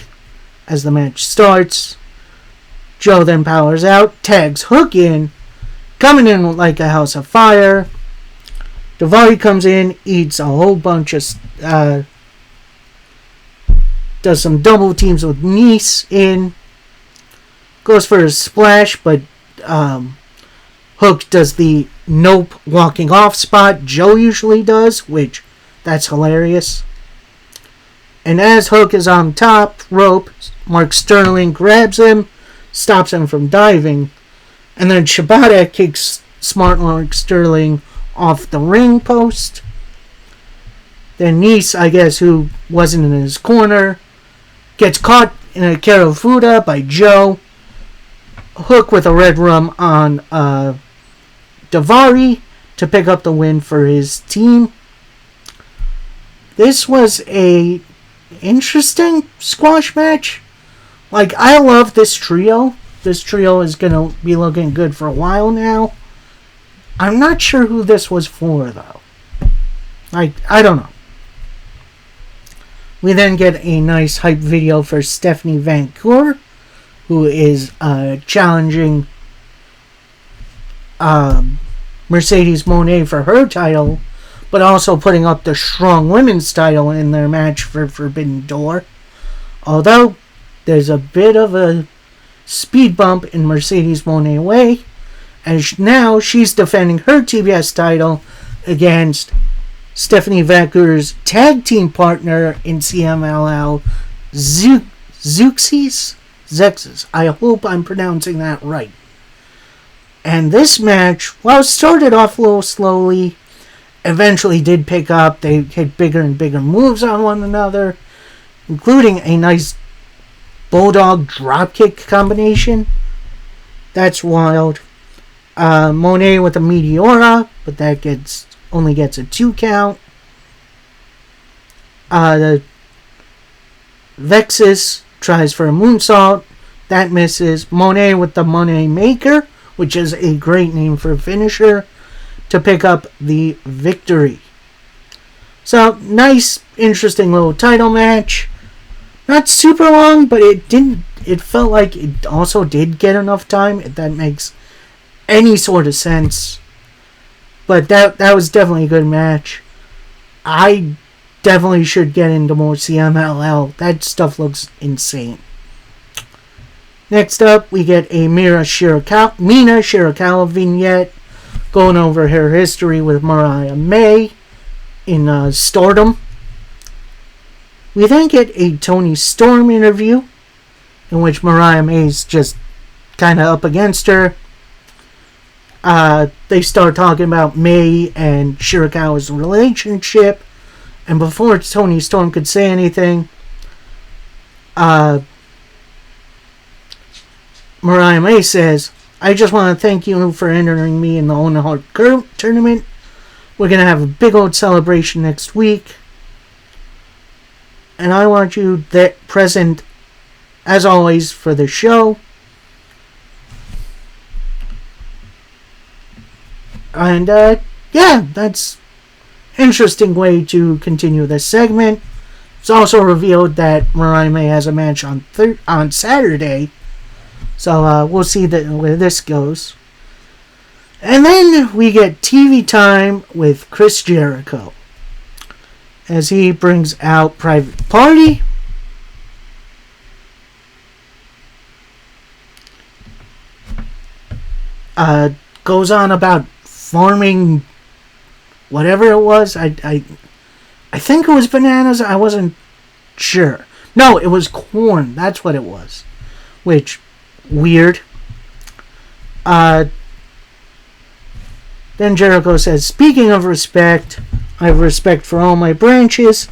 as the match starts. Joe then powers out, tags Hook in, coming in like a house of fire. Daivari comes in, eats a whole bunch of... does some double teams with Nese in. Goes for a splash, but Hook does the nope walking off spot Joe usually does, which, that's hilarious. And as Hook is on top rope, Mark Sterling grabs him, stops him from diving. And then Shibata kicks Smart Mark Sterling off the ring post. Then Nese, I guess, who wasn't in his corner, gets caught in a Karafuda by Joe. Hook with a red rum on Davari to pick up the win for his team. This was a interesting squash match. Like, I love this trio. This trio is going to be looking good for a while now. I'm not sure who this was for, though. Like, I don't know. We then get a nice hype video for Stephanie Vancour, who is challenging Mercedes Moné for her title, but also putting up the Strong Women's title in their match for Forbidden Door. Although, there's a bit of a speed bump in Mercedes Moné way, and now she's defending her TBS title against Stephanie Vancour's tag team partner in CMLL, Zeuxis. I hope I'm pronouncing that right. And this match, while it started off a little slowly, eventually did pick up. They hit bigger and bigger moves on one another, including a nice Bulldog dropkick combination. That's wild. Moné with a Meteora, but that only gets a 2 count. The Vexus tries for a moonsault. That misses. Moné with the Moné Maker, which is a great name for a finisher, to pick up the victory. So, nice, interesting little title match. Not super long, but it felt like it also did get enough time, if that makes any sort of sense. But that was definitely a good match. I definitely should get into more CMLL. That stuff looks insane. Next up, we get a Mina Shirakawa vignette going over her history with Mariah May in Stardom. We then get a Toni Storm interview in which Mariah May's just kind of up against her. They start talking about May and Shirakawa's relationship, and before Toni Storm could say anything, Mariah May says, "I just want to thank you for entering me in the Owen Hart tournament. We're going to have a big old celebration next week. And I want you present, as always, for the show." And, yeah, that's an interesting way to continue this segment. It's also revealed that Mariah May has a match on Saturday. So, we'll see where this goes. And then we get TV time with Chris Jericho, as he brings out Private Party. Goes on about farming whatever it was. I think it was bananas. I wasn't sure. No, it was corn. That's what it was. Which, weird. Then Jericho says, "Speaking of respect, I have respect for all my branches,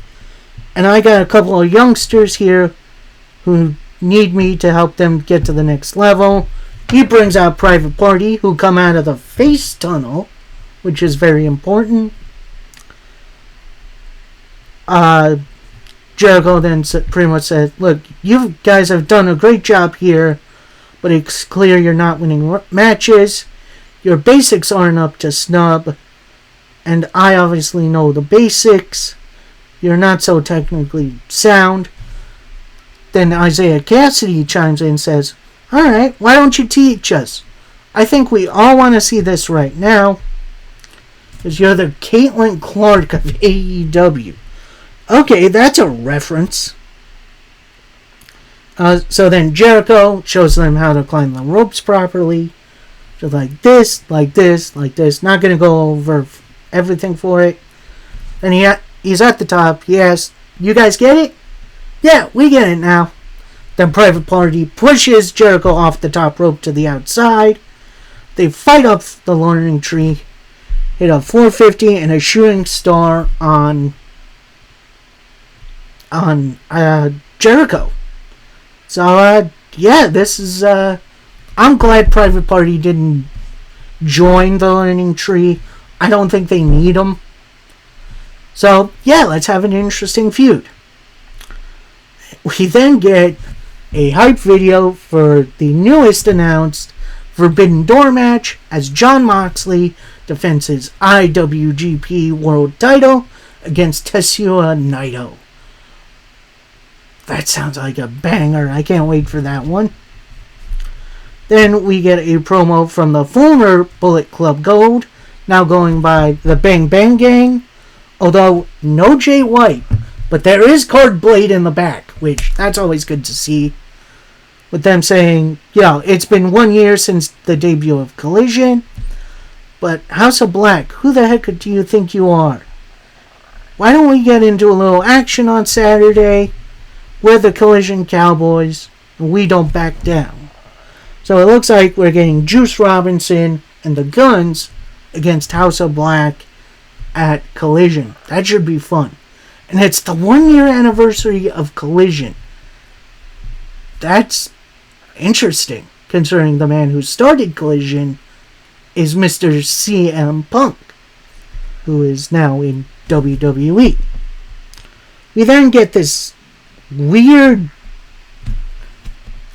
and I got a couple of youngsters here who need me to help them get to the next level." He brings out Private Party, who come out of the face tunnel, which is very important. Jericho then pretty much said, "Look, you guys have done a great job here, but it's clear you're not winning matches. Your basics aren't up to snub, and I obviously know the basics. You're not so technically sound." Then Isaiah Cassidy chimes in and says, "Alright, why don't you teach us? I think we all want to see this right now, because you're the Caitlin Clark of AEW." Okay, that's a reference. So then Jericho shows them how to climb the ropes properly. So like this, like this, like this. Not going to go over everything for it. And he's at the top. He asks, "You guys get it?" "Yeah, we get it now." Then Private Party pushes Jericho off the top rope to the outside. They fight up the learning tree, hit a 450 and a shooting star on Jericho. So, yeah, this is, I'm glad Private Party didn't join the learning tree. I don't think they need them. So, yeah, let's have an interesting feud. We then get a hype video for the newest announced Forbidden Door match as Jon Moxley defends his IWGP World Title against Tetsuya Naito. That sounds like a banger. I can't wait for that one. Then we get a promo from the former Bullet Club Gold, now going by the Bang Bang Gang. Although, no Jay White, but there is Card Blade in the back, which that's always good to see. With them saying, it's been 1 year since the debut of Collision, but House of Black, who the heck do you think you are? Why don't we get into a little action on Saturday? We're the Collision Cowboys, and we don't back down. So it looks like we're getting Juice Robinson and the Guns against House of Black at Collision. That should be fun. And it's the 1 year anniversary of Collision. That's interesting, considering the man who started Collision is Mr. CM Punk, who is now in WWE. We then get this weird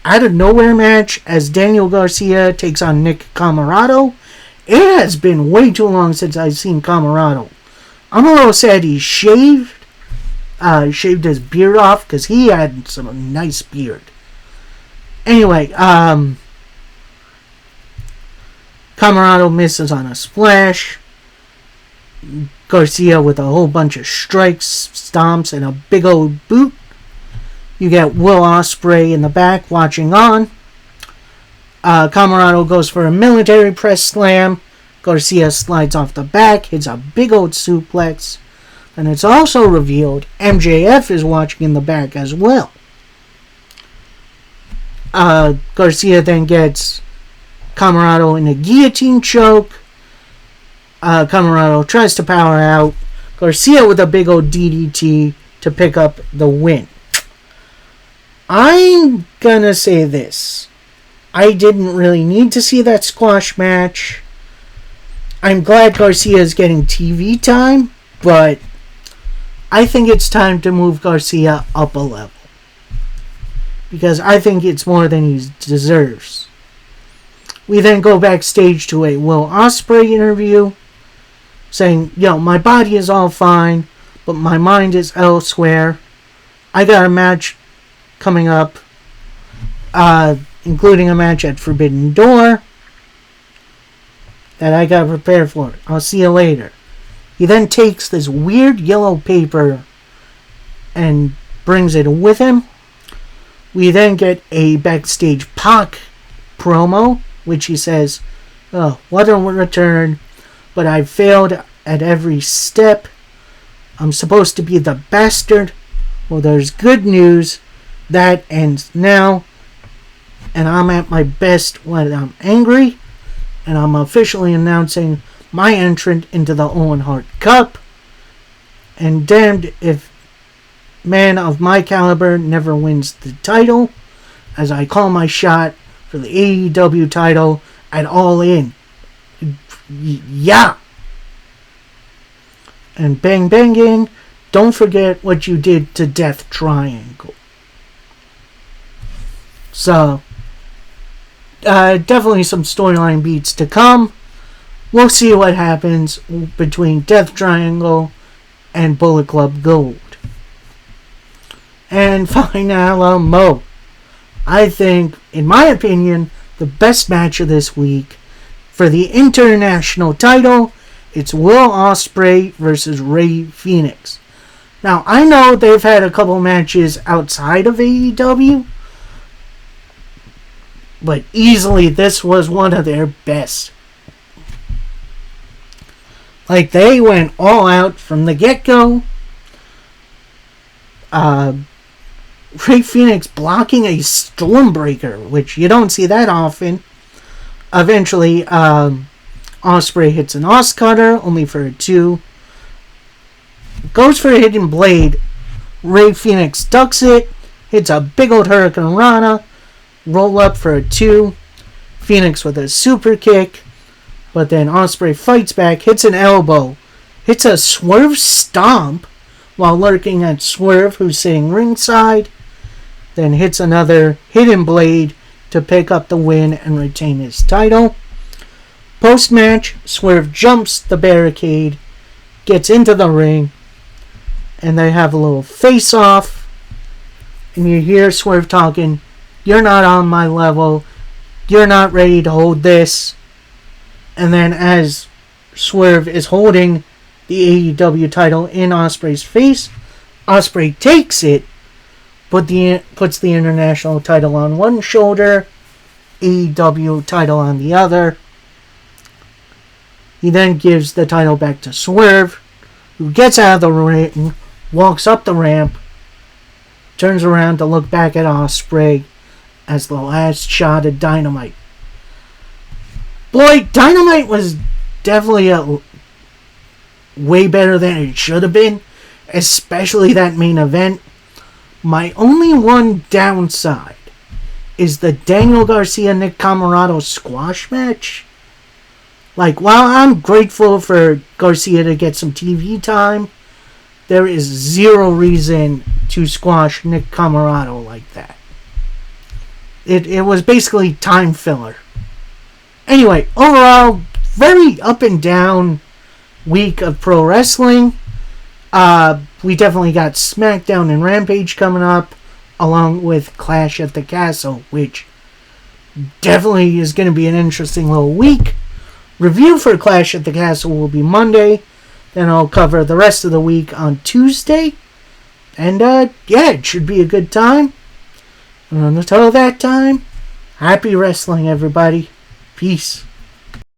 out of nowhere match as Daniel Garcia takes on Nick Comoroto. It has been way too long since I've seen Comoroto. I'm a little sad he shaved his beard off because he had some nice beard. Anyway, Comoroto misses on a splash. Garcia with a whole bunch of strikes, stomps, and a big old boot. You get Will Ospreay in the back watching on. Comoroto goes for a military press slam. Garcia slides off the back, hits a big old suplex. And it's also revealed MJF is watching in the back as well. Garcia then gets Comoroto in a guillotine choke. Comoroto tries to power out. Garcia with a big old DDT to pick up the win. I'm gonna say this. I didn't really need to see that squash match. I'm glad Garcia is getting TV time, but I think it's time to move Garcia up a level. Because I think it's more than he deserves. We then go backstage to a Will Ospreay interview, saying, my body is all fine, but my mind is elsewhere. I got a match coming up, including a match at Forbidden Door that I got prepared for. I'll see you later. He then takes this weird yellow paper and brings it with him. We then get a backstage Pac promo, which he says, what a return, but I've failed at every step. I'm supposed to be the bastard. Well, there's good news. That ends now. And I'm at my best when I'm angry. And I'm officially announcing my entrant into the Owen Hart Cup. And damned if man of my caliber never wins the title, as I call my shot for the AEW title at All In. Yeah! And Bang Bang Gang, don't forget what you did to Death Triangle. So, definitely some storyline beats to come. We'll see what happens between Death Triangle and Bullet Club Gold. And finally, I think, in my opinion, the best match of this week for the international title, it's Will Ospreay versus Rey Fenix. Now, I know they've had a couple matches outside of AEW, but easily this was one of their best. Like, they went all out from the get-go. Rey Fenix blocking a Stormbreaker, which you don't see that often. Eventually, Ospreay hits an Oscutter, only for a 2. Goes for a hidden blade. Rey Fenix ducks it, hits a big old Hurricane Rana, roll up for a 2. Fenix with a super kick, but then Ospreay fights back, hits an elbow, hits a Swerve Stomp while lurking at Swerve, who's sitting ringside, then hits another hidden blade to pick up the win and retain his title. Post-match, Swerve jumps the barricade, gets into the ring, and they have a little face-off, and you hear Swerve talking, "You're not on my level, you're not ready to hold this." And then as Swerve is holding the AEW title in Ospreay's face, Ospreay takes it, puts the international title on one shoulder, AEW title on the other. He then gives the title back to Swerve, who gets out of the ring, walks up the ramp, turns around to look back at Ospreay as the last shot of Dynamite. Boy, Dynamite was definitely way better than it should have been, especially that main event. My only one downside is the Daniel Garcia-Nick Comoroto squash match. Like, while I'm grateful for Garcia to get some TV time, there is zero reason to squash Nick Comoroto like that. It was basically time filler. Anyway, overall, very up and down week of pro wrestling. We definitely got SmackDown and Rampage coming up, along with Clash at the Castle, which definitely is going to be an interesting little week. Review for Clash at the Castle will be Monday. Then I'll cover the rest of the week on Tuesday. And, yeah, it should be a good time. And until that time, happy wrestling, everybody. Peace.